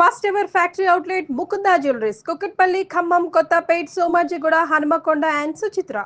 First ever factory outlet Mukunda jewelleries Kukatpally, Khammam, Kothapet, Somajiguda, Hanumakonda and Suchitra.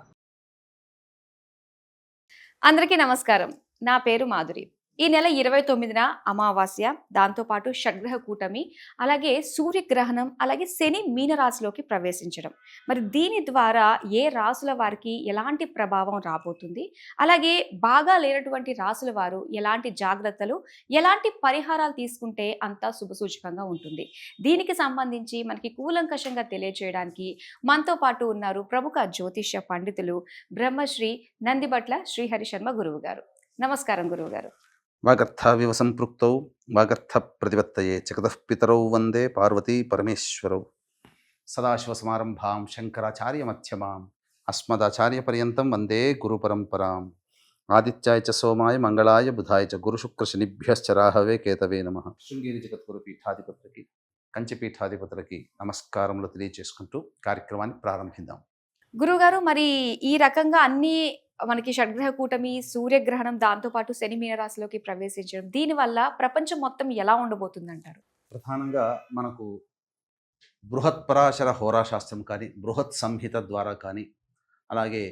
అందరికీ నమస్కారం. నా పేరు మాధురి. ఈ నెల 29న అమావాస్య, దాంతోపాటు షడ్గ్రహ కూటమి, అలాగే సూర్యగ్రహణం, అలాగే శని మీనరాశిలోకి ప్రవేశించడం. మరి దీని ద్వారా ఏ రాసుల వారికి ఎలాంటి ప్రభావం రాబోతుంది, అలాగే బాగా లేనటువంటి రాసుల వారు ఎలాంటి జాగ్రత్తలు, ఎలాంటి పరిహారాలు తీసుకుంటే అంతా శుభసూచకంగా ఉంటుంది. దీనికి సంబంధించి మనకి కూలంకషంగా తెలియజేయడానికి మనతో పాటు ఉన్నారు ప్రముఖ జ్యోతిష్య పండితులు బ్రహ్మశ్రీ నందిబట్ల శ్రీహరి శర్మ గురువు గారు. నమస్కారం గురువు గారు. వాగర్థావివ సంపృక్తౌ వాగర్థ ప్రతిపత్తయే జగతః పితరౌ వందే పార్వతీ పరమేశ్వరౌ. సదాశివసమారంభాం శంకరాచార్య మధ్యమాం అస్మదాచార్య పర్యంతం వందే గురు పరంపరాం. ఆదిత్యాయ చ సోమాయ మంగళాయ బుధాయ చ గురుశుక్రశనిభ్యశ్చ రాహవే కేతవే నమః. శృంగేరి జగద్గురు పీఠాధిపతులకి, కంచిపీఠాధిపతులకి నమస్కారములు తెలియజేసుకుంటూ కార్యక్రమాన్ని ప్రారంభిద్దాం. గురుగారు, మరి ఈ రకంగా అన్ని మనకి షడ్గ్రహ కూటమి, సూర్యగ్రహణం, దాంతోపాటు శని మీనరాశిలోకి ప్రవేశించడం, దీనివల్ల ప్రపంచం మొత్తం ఎలా ఉండబోతుంది అంటారు? ప్రధానంగా మనకు బృహత్ పరాశర హోరాశాస్త్రం కానీ, బృహత్ సంహిత ద్వారా కానీ, అలాగే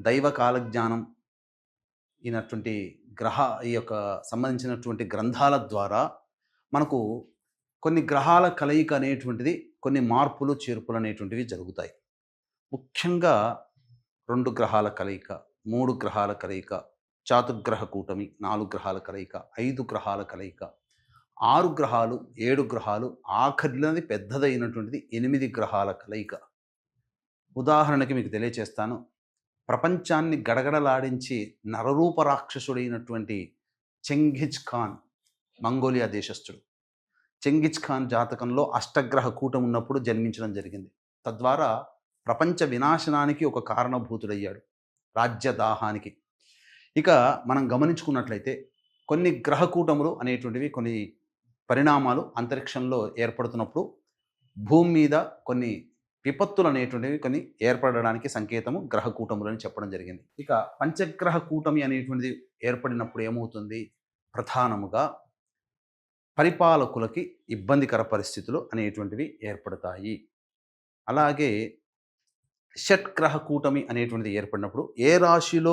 దైవ కాలజ్ఞానం అయినటువంటి ఈ యొక్క సంబంధించినటువంటి గ్రంథాల ద్వారా మనకు కొన్ని గ్రహాల కలయిక అనేటువంటిది, కొన్ని మార్పులు చేర్పులు అనేటువంటివి జరుగుతాయి. ముఖ్యంగా 2 గ్రహాల కలయిక, 3 గ్రహాల కలయిక, చాతుర్గ్రహ కూటమి, 4 గ్రహాల కలయిక, 5 గ్రహాల కలయిక, 6 గ్రహాలు, 7 గ్రహాలు, ఆఖరినది పెద్దదైనటువంటిది 8 గ్రహాల కలయిక. ఉదాహరణకి మీకు తెలియచేస్తాను. ప్రపంచాన్ని గడగడలాడించి నరరూప రాక్షసుడైనటువంటి Genghis Khan, Mongolia దేశస్థుడు. Genghis Khan జాతకంలో అష్టగ్రహ కూటమి ఉన్నప్పుడు జన్మించడం జరిగింది. తద్వారా ప్రపంచ వినాశనానికి ఒక కారణభూతుడయ్యాడు, రాజ్యదాహానికి. ఇక మనం గమనించుకున్నట్లయితే కొన్ని గ్రహకూటములు అనేటువంటివి, కొన్ని పరిణామాలు అంతరిక్షంలో ఏర్పడుతున్నప్పుడు భూమి మీద కొన్ని విపత్తులు అనేటువంటివి కొన్ని ఏర్పడడానికి సంకేతము గ్రహకూటములు అని చెప్పడం జరిగింది. ఇక పంచగ్రహ కూటమి అనేటువంటిది ఏర్పడినప్పుడు ఏమవుతుంది? ప్రధానముగా పరిపాలకులకి ఇబ్బందికర పరిస్థితులు అనేటువంటివి ఏర్పడతాయి. అలాగే షట్గ్రహ కూటమి అనేటువంటిది ఏర్పడినప్పుడు ఏ రాశిలో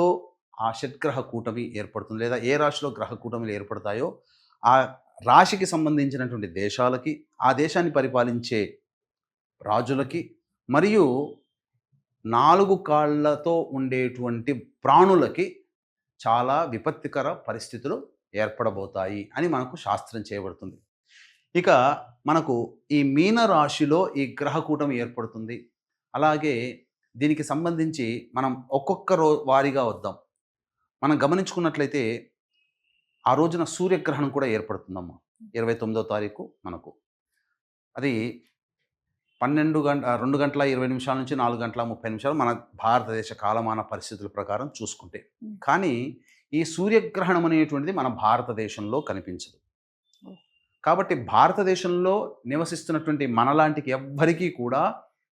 ఆ షట్గ్రహ కూటమి ఏర్పడుతుంది, లేదా ఏ రాశిలో గ్రహ కూటమిలు ఏర్పడతాయో ఆ రాశికి సంబంధించినటువంటి దేశాలకి, ఆ దేశాన్ని పరిపాలించే రాజులకి, మరియు 4 కాళ్ళతో ఉండేటువంటి ప్రాణులకి చాలా విపత్తికర పరిస్థితులు ఏర్పడబోతాయి అని మనకు శాస్త్రం చేయబడుతుంది. ఇక మనకు ఈ మీన రాశిలో ఈ గ్రహ కూటమి ఏర్పడుతుంది. అలాగే దీనికి సంబంధించి మనం ఒక్కొక్క వారిగా వద్దాం. మనం గమనించుకున్నట్లయితే ఆ రోజున సూర్యగ్రహణం కూడా ఏర్పడుతుందమ్మా. 29వ తారీఖు మనకు అది 2 గంటల 20 నిమిషాల నుంచి 4 గంటల 30 నిమిషాలు మన భారతదేశ కాలమాన పరిస్థితుల ప్రకారం చూసుకుంటే. కానీ ఈ సూర్యగ్రహణం అనేటువంటిది మన భారతదేశంలో కనిపించదు. కాబట్టి భారతదేశంలో నివసిస్తున్నటువంటి మనలాంటికి ఎవ్వరికీ కూడా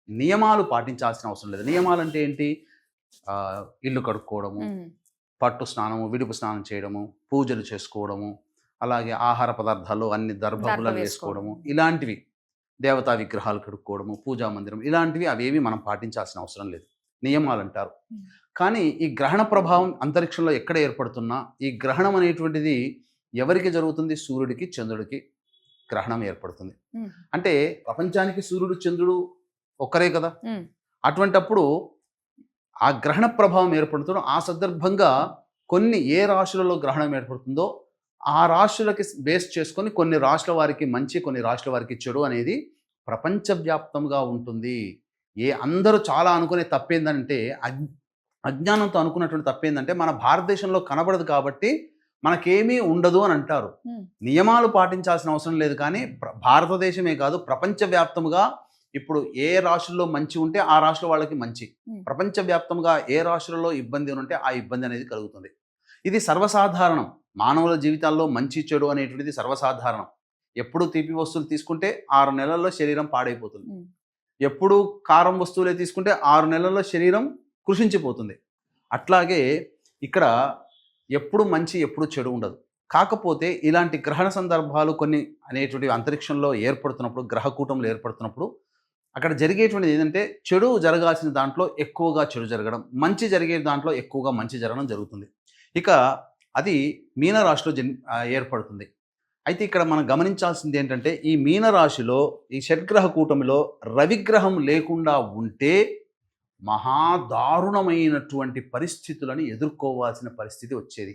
నియమాలు పాటించాల్సిన అవసరం లేదు. నియమాలు అంటే ఏంటి? ఇల్లు కడుక్కోవడము, పట్టు స్నానము, విడుపు స్నానం చేయడము, పూజలు చేసుకోవడము, అలాగే ఆహార పదార్థాలు అన్ని దర్భములను వేసుకోవడము, ఇలాంటివి, దేవతా విగ్రహాలు కడుక్కోవడము, పూజా మందిరం, ఇలాంటివి అవేవి మనం పాటించాల్సిన అవసరం లేదు. నియమాలు అంటారు. కానీ ఈ గ్రహణ ప్రభావం అంతరిక్షంలో ఎక్కడ ఏర్పడుతున్నా ఈ గ్రహణం అనేటువంటిది ఎవరికి జరుగుతుంది? సూర్యుడికి, చంద్రుడికి గ్రహణం ఏర్పడుతుంది. అంటే ప్రపంచానికి సూర్యుడు, చంద్రుడు ఒక్కరే కదా. అటువంటప్పుడు ఆ గ్రహణ ప్రభావం ఏర్పడుతుందో ఆ సందర్భంగా కొన్ని ఏ రాశులలో గ్రహణం ఏర్పడుతుందో ఆ రాశులకి బేస్ చేసుకొని కొన్ని రాశుల వారికి మంచి, కొన్ని రాశుల వారికి చెడు అనేది ప్రపంచవ్యాప్తంగా ఉంటుంది. అందరూ చాలా అనుకునే తప్పేందంటే, అజ్ఞానంతో అనుకున్నటువంటి తప్పేందంటే, మన భారతదేశంలో కనబడదు కాబట్టి మనకేమీ ఉండదు అని అంటారు. నియమాలు పాటించాల్సిన అవసరం లేదు. కానీ భారతదేశమే కాదు, ప్రపంచవ్యాప్తంగా ఇప్పుడు ఏ రాశుల్లో మంచి ఉంటే ఆ రాశుల వాళ్ళకి మంచి, ప్రపంచవ్యాప్తంగా ఏ రాశులలో ఇబ్బంది ఉంటే ఆ ఇబ్బంది అనేది కలుగుతుంది. ఇది సర్వసాధారణం. మానవుల జీవితాల్లో మంచి చెడు అనేటువంటిది సర్వసాధారణం. ఎప్పుడు తీపి వస్తువులు తీసుకుంటే 6 నెలల్లో శరీరం పాడైపోతుంది. ఎప్పుడు కారం వస్తువులే తీసుకుంటే 6 నెలల్లో శరీరం కృషించిపోతుంది. అట్లాగే ఇక్కడ ఎప్పుడు మంచి, ఎప్పుడు చెడు ఉండదు. కాకపోతే ఇలాంటి గ్రహణ సందర్భాలు కొన్ని అనేటువంటివి అంతరిక్షంలో ఏర్పడుతున్నప్పుడు, గ్రహ కూటములు ఏర్పడుతున్నప్పుడు అక్కడ జరిగేటువంటిది ఏంటంటే చెడు జరగాల్సిన దాంట్లో ఎక్కువగా చెడు జరగడం, మంచి జరిగే దాంట్లో ఎక్కువగా మంచి జరగడం జరుగుతుంది. ఇక అది మీనరాశిలో ఏర్పడుతుంది. అయితే ఇక్కడ మనం గమనించాల్సింది ఏంటంటే ఈ మీనరాశిలో ఈ షడ్గ్రహ కూటమిలో రవిగ్రహం లేకుండా ఉంటే మహాదారుణమైనటువంటి పరిస్థితులను ఎదుర్కోవాల్సిన పరిస్థితి వచ్చేది.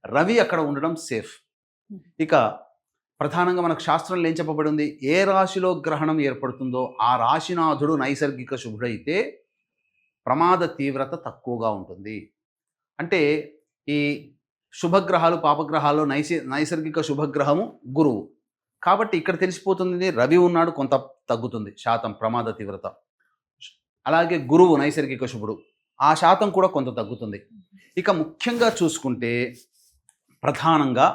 రవి అక్కడ ఉండడం సేఫ్. ఇక ప్రధానంగా మనకు శాస్త్రంలో ఏం చెప్పబడి ఉంది, ఏ రాశిలో గ్రహణం ఏర్పడుతుందో ఆ రాశినాథుడు నైసర్గిక శుభుడైతే ప్రమాద తీవ్రత తక్కువగా ఉంటుంది. అంటే ఈ శుభగ్రహాలు పాపగ్రహాలు నైసర్గిక శుభగ్రహము గురువు కాబట్టి ఇక్కడ తెలిసిపోతుంది రవి ఉన్నాడు, కొంత తగ్గుతుంది శాతం ప్రమాద తీవ్రత. అలాగే గురువు నైసర్గిక శుభుడు, ఆ శాతం కూడా కొంత తగ్గుతుంది. ఇక ముఖ్యంగా చూసుకుంటే ప్రధానంగా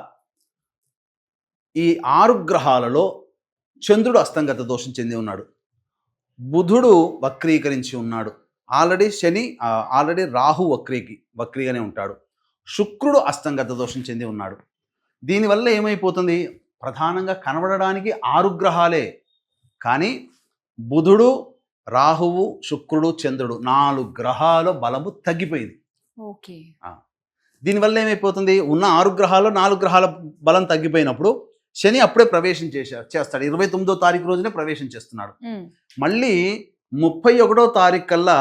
ఈ 6 గ్రహాలలో చంద్రుడు అస్తంగత దోషం చెంది ఉన్నాడు, బుధుడు వక్రీకరించి ఉన్నాడు, ఆల్రెడీ రాహు వక్రీగానే ఉంటాడు, శుక్రుడు అస్తంగత దోషం చెంది ఉన్నాడు. దీనివల్ల ఏమైపోతుంది, ప్రధానంగా కనబడడానికి 6 గ్రహాలే కానీ బుధుడు, రాహువు, శుక్రుడు, చంద్రుడు 4 గ్రహాల బలము తగ్గిపోయింది. ఓకే. దీనివల్ల ఏమైపోతుంది, ఉన్న 6 గ్రహాల్లో 4 గ్రహాల బలం తగ్గిపోయినప్పుడు శని అప్పుడే ప్రవేశం చేస్తాడు. 29వ తారీఖు రోజునే ప్రవేశం చేస్తున్నాడు. మళ్ళీ 31వ తారీఖు కల్లా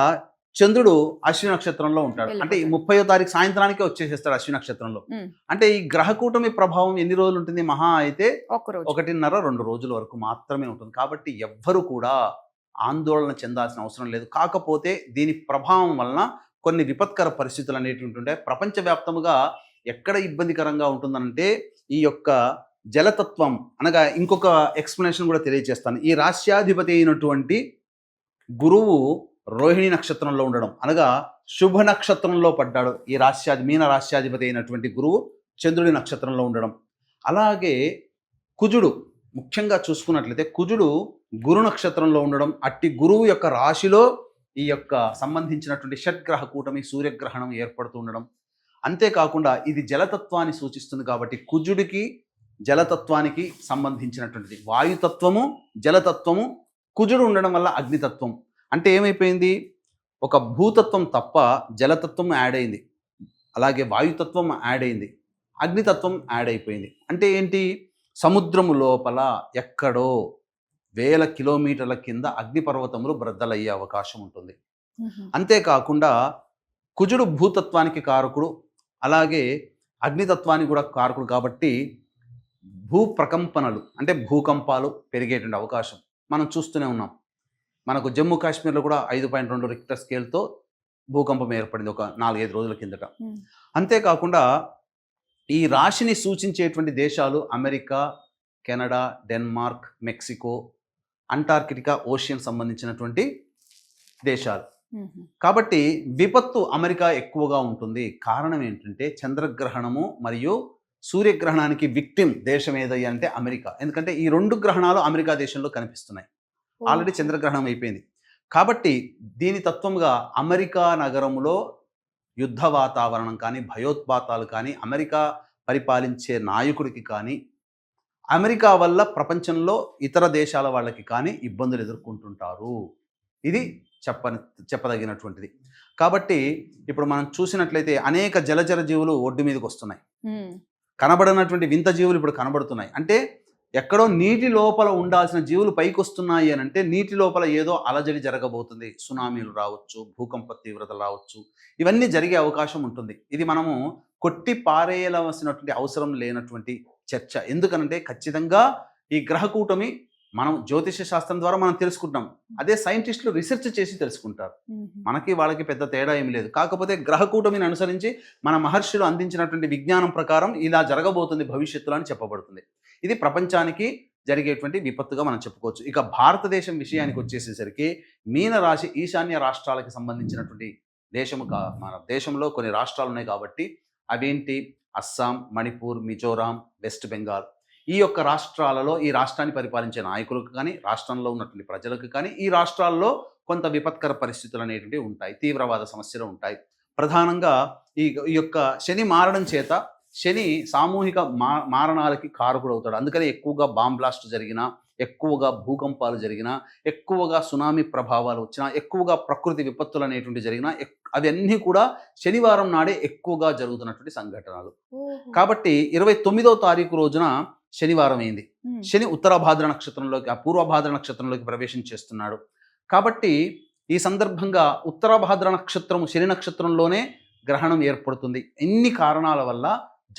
చంద్రుడు అశ్విని నక్షత్రంలో ఉంటాడు. అంటే 30వ తారీఖు సాయంత్రానికే వచ్చేసేస్తాడు అశ్విని నక్షత్రంలో. అంటే ఈ గ్రహ కూటమి ప్రభావం ఎన్ని రోజులు ఉంటుంది, మహా అయితే 1.5-2 రోజుల వరకు మాత్రమే ఉంటుంది. కాబట్టి ఎవ్వరు కూడా ఆందోళన చెందాల్సిన అవసరం లేదు. కాకపోతే దీని ప్రభావం వలన కొన్ని విపత్కర పరిస్థితులు అనేటువంటి ఉంటాయి. ప్రపంచవ్యాప్తముగా ఎక్కడ ఇబ్బందికరంగా ఉంటుందంటే ఈ యొక్క జలతత్వం అనగా ఇంకొక ఎక్స్ప్లెనేషన్ కూడా తెలియజేస్తాను. ఈ రాశ్యాధిపతి అయినటువంటి గురువు రోహిణి నక్షత్రంలో ఉండడం అనగా శుభ నక్షత్రంలో పడ్డాడు. ఈ మీన రాశ్యాధిపతి అయినటువంటి గురువు చంద్రుడి నక్షత్రంలో ఉండడం. అలాగే కుజుడు ముఖ్యంగా చూసుకున్నట్లయితే కుజుడు గురు నక్షత్రంలో ఉండడం, అట్టి గురువు యొక్క రాశిలో ఈ యొక్క సంబంధించినటువంటి షడ్గ్రహ కూటమి సూర్యగ్రహణం ఏర్పడుతూ ఉండడం. అంతేకాకుండా ఇది జలతత్వాన్ని సూచిస్తుంది కాబట్టి కుజుడికి జలతత్వానికి సంబంధించినటువంటిది వాయుతత్వము, జలతత్వము, కుజుడు ఉండడం వల్ల అగ్నితత్వం. అంటే ఏమైపోయింది, ఒక భూతత్వం తప్ప జలతత్వం యాడ్ అయింది, అలాగే వాయుతత్వం యాడ్ అయింది, అగ్నితత్వం యాడ్ అయిపోయింది. అంటే ఏంటి, సముద్రము లోపల ఎక్కడో 1000 కిలోమీటర్ల కింద అగ్నిపర్వతములు బ్రద్దలయ్యే అవకాశం ఉంటుంది. అంతేకాకుండా కుజుడు భూతత్వానికి కారకుడు, అలాగే అగ్నితత్వానికి కూడా కారకుడు కాబట్టి భూ ప్రకంపనలు అంటే భూకంపాలు పెరిగేటువంటి అవకాశం మనం చూస్తూనే ఉన్నాం. మనకు జమ్మూ కాశ్మీర్లో కూడా 5.2 రిక్టర్ స్కేల్తో భూకంపం ఏర్పడింది ఒక 4-5 రోజుల కిందట. అంతేకాకుండా ఈ రాశిని సూచించేటువంటి దేశాలు America, Canada, Denmark, Mexico, Antarctica ocean సంబంధించినటువంటి దేశాలు. కాబట్టి విపత్తు అమెరికా ఎక్కువగా ఉంటుంది. కారణం ఏంటంటే చంద్రగ్రహణము మరియు సూర్యగ్రహణానికి విక్టిమ్ దేశం ఏదయ్యా అంటే అమెరికా. ఎందుకంటే ఈ 2 గ్రహణాలు అమెరికా దేశంలో కనిపిస్తున్నాయి. ఆల్రెడీ చంద్రగ్రహణం అయిపోయింది కాబట్టి దీని తత్వంగా అమెరికా నగరంలో యుద్ధ వాతావరణం కానీ, భయోత్పాతాలు కానీ, అమెరికా పరిపాలించే నాయకుడికి కానీ, అమెరికా వల్ల ప్రపంచంలో ఇతర దేశాల వాళ్ళకి కానీ ఇబ్బందులు ఎదుర్కొంటుంటారు. ఇది చెప్పదగినటువంటిది. కాబట్టి ఇప్పుడు మనం చూసినట్లయితే అనేక జలచర జీవులు ఒడ్డు మీదకి వస్తున్నాయి, కనబడినటువంటి వింత జీవులు ఇప్పుడు కనబడుతున్నాయి. అంటే ఎక్కడో నీటి లోపల ఉండాల్సిన జీవులు పైకి వస్తున్నాయి అని అంటే నీటి లోపల ఏదో అలజడి జరగబోతుంది, సునామీలు రావచ్చు, భూకంప తీవ్రతలు రావచ్చు, ఇవన్నీ జరిగే అవకాశం ఉంటుంది. ఇది మనము కొట్టి పారేయవలసినటువంటి అవసరం లేనటువంటి చర్చ. ఎందుకనంటే ఖచ్చితంగా ఈ గ్రహ కూటమి మనం జ్యోతిష శాస్త్రం ద్వారా మనం తెలుసుకుంటాం, అదే సైంటిస్టులు రీసెర్చ్ చేసి తెలుసుకుంటారు. మనకి వాళ్ళకి పెద్ద తేడా ఏమి లేదు. కాకపోతే గ్రహ కూటమిని అనుసరించి మన మహర్షులు అందించినటువంటి విజ్ఞానం ప్రకారం ఇలా జరగబోతుంది భవిష్యత్తులో అని చెప్పబడుతుంది. ఇది ప్రపంచానికి జరిగేటువంటి విపత్తుగా మనం చెప్పుకోవచ్చు. ఇక భారతదేశం విషయానికి వచ్చేసేసరికి మీనరాశి ఈశాన్య రాష్ట్రాలకు సంబంధించినటువంటి దేశము. మన దేశంలో కొన్ని రాష్ట్రాలు ఉన్నాయి కాబట్టి అవేంటి, అస్సాం, మణిపూర్, మిజోరాం, వెస్ట్ బెంగాల్. ఈ యొక్క రాష్ట్రాలలో ఈ రాష్ట్రాన్ని పరిపాలించే నాయకులకు కానీ, రాష్ట్రంలో ఉన్నటువంటి ప్రజలకు కానీ ఈ రాష్ట్రాల్లో కొంత విపత్కర పరిస్థితులు అనేటువంటివి ఉంటాయి, తీవ్రవాద సమస్యలు ఉంటాయి. ప్రధానంగా ఈ యొక్క శని మారడం చేత శని సామూహిక మారణాలకి కారకుడు అవుతాడు. అందుకని ఎక్కువగా బాంబ్ బ్లాస్ట్ జరిగినా, ఎక్కువగా భూకంపాలు జరిగినా, ఎక్కువగా సునామీ ప్రభావాలు వచ్చినా, ఎక్కువగా ప్రకృతి విపత్తులు అనేటువంటి జరిగినా అవన్నీ కూడా శనివారం నాడే ఎక్కువగా జరుగుతున్నటువంటి సంఘటనలు. కాబట్టి 29వ తారీఖు రోజున శనివారం అయింది. శని ఉత్తరాభాద్ర నక్షత్రంలోకి, పూర్వభాద్ర నక్షత్రంలోకి ప్రవేశం చేస్తున్నాడు. కాబట్టి ఈ సందర్భంగా ఉత్తరాభాద్ర నక్షత్రము శని నక్షత్రంలోనే గ్రహణం ఏర్పడుతుంది. ఇన్ని కారణాల వల్ల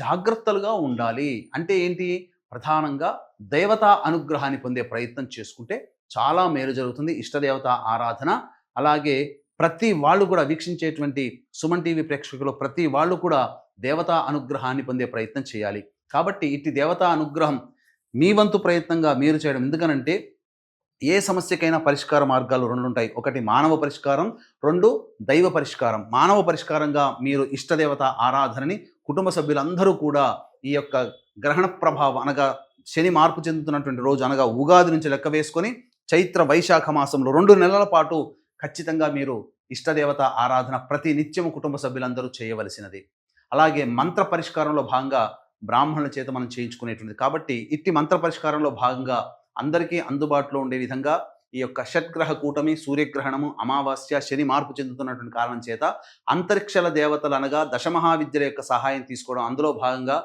జాగ్రత్తలుగా ఉండాలి. అంటే ఏంటి? ప్రధానంగా దేవతా అనుగ్రహాన్ని పొందే ప్రయత్నం చేసుకుంటే చాలా మేలు జరుగుతుంది. ఇష్టదేవత ఆరాధన, అలాగే ప్రతి వాళ్ళు కూడా వీక్షించేటువంటి సుమన్ టీవీ ప్రేక్షకులు ప్రతి వాళ్ళు కూడా దేవతా అనుగ్రహాన్ని పొందే ప్రయత్నం చేయాలి. కాబట్టి ఇట్టి దేవతా అనుగ్రహం మీ వంతు ప్రయత్నంగా మీరు చేయడం. ఎందుకనంటే ఏ సమస్యకైనా పరిష్కార మార్గాలు 2 ఉంటాయి. ఒకటి మానవ పరిష్కారం, 2 దైవ పరిష్కారం. మానవ పరిష్కారంగా మీరు ఇష్టదేవత ఆరాధనని కుటుంబ సభ్యులందరూ కూడా ఈ యొక్క గ్రహణ ప్రభావం అనగా శని మార్పు చెందుతున్నటువంటి రోజు అనగా ఉగాది నుంచి లెక్క వేసుకొని చైత్ర వైశాఖ మాసంలో 2 నెలల పాటు ఖచ్చితంగా మీరు ఇష్టదేవత ఆరాధన ప్రతి నిత్యము కుటుంబ సభ్యులందరూ చేయవలసినది. అలాగే మంత్ర పరిష్కారంలో భాగంగా బ్రాహ్మణుల చేత మనం చేయించుకునేటువంటిది. కాబట్టి ఇట్టి మంత్ర పరిష్కారంలో భాగంగా అందరికీ అందుబాటులో ఉండే విధంగా ఈ యొక్క షట్గ్రహ కూటమి, సూర్యగ్రహణము, అమావాస్య, శని మార్పు చెందుతున్నటువంటి కారణం చేత అంతరిక్షల దేవతలు అనగా దశమహావిద్యల యొక్క సహాయం తీసుకోవడం. అందులో భాగంగా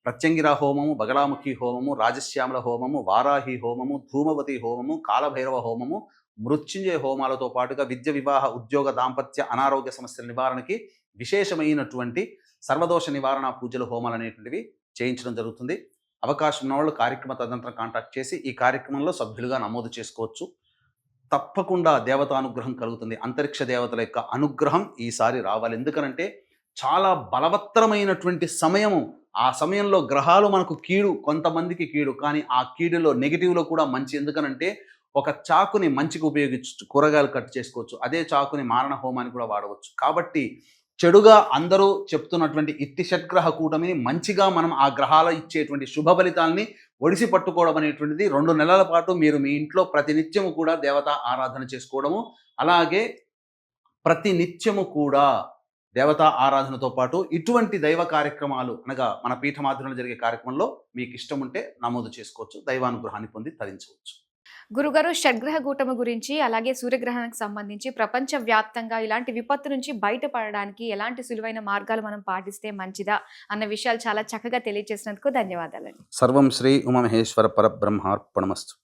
ప్రత్యంగిర హోమము, బగలాముఖి హోమము, రాజశ్యామల హోమము, వారాహి హోమము, ధూమవతి హోమము, కాలభైరవ హోమము, మృత్యుంజయ హోమాలతో పాటుగా విద్య, వివాహ, ఉద్యోగ, దాంపత్య, అనారోగ్య సమస్యల నివారణకి విశేషమైనటువంటి సర్వదోష నివారణ పూజలు, హోమాలు అనేటువంటివి చేయించడం జరుగుతుంది. అవకాశం ఉన్న వాళ్ళు కార్యక్రమ తదనంతరం కాంటాక్ట్ చేసి ఈ కార్యక్రమంలో సభ్యులుగా నమోదు చేసుకోవచ్చు. తప్పకుండా దేవతానుగ్రహం కలుగుతుంది. అంతరిక్ష దేవతల యొక్క అనుగ్రహం ఈసారి రావాలి. ఎందుకనంటే చాలా బలవత్తరమైనటువంటి సమయము. ఆ సమయంలో గ్రహాలు మనకు కీడు, కొంతమందికి కీడు, కానీ ఆ కీడులో నెగిటివ్లో కూడా మంచి. ఎందుకనంటే ఒక చాకుని మంచికి ఉపయోగించవచ్చు, కూరగాయలు కట్ చేసుకోవచ్చు. అదే చాకుని మారణ హోమానికి కూడా వాడవచ్చు. కాబట్టి చెడుగా అందరూ చెప్తున్నటువంటి ఇట్టి షట్గ్రహ కూటమిని మంచిగా మనం ఆ గ్రహాలు ఇచ్చేటువంటి శుభ ఫలితాలని ఒడిసి పట్టుకోవడం అనేటువంటిది 2 నెలల పాటు మీరు మీ ఇంట్లో ప్రతినిత్యము కూడా దేవతా ఆరాధన చేసుకోవడము, అలాగే ప్రతి నిత్యము కూడా దేవతా ఆరాధనతో పాటు ఇటువంటి దైవ కార్యక్రమాలు అనగా మన పీఠమాధ్యంలో జరిగే కార్యక్రమంలో మీకు ఇష్టం ఉంటే నమోదు చేసుకోవచ్చు. దైవానుగ్రహాన్ని పొంది తరించవచ్చు. గురుగారు, షడ్గ్రహ కూటమి గురించి అలాగే సూర్యగ్రహణానికి సంబంధించి ప్రపంచ వ్యాప్తంగా ఇలాంటి విపత్తు నుంచి బయటపడడానికి ఎలాంటి సులువైన మార్గాలు మనం పాటిస్తే మంచిదా అన్న విషయాలు చాలా చక్కగా తెలియజేసినందుకు ధన్యవాదాలండి. సర్వం శ్రీ ఉమామహేశ్వర పరబ్రహ్మార్పణమస్తు.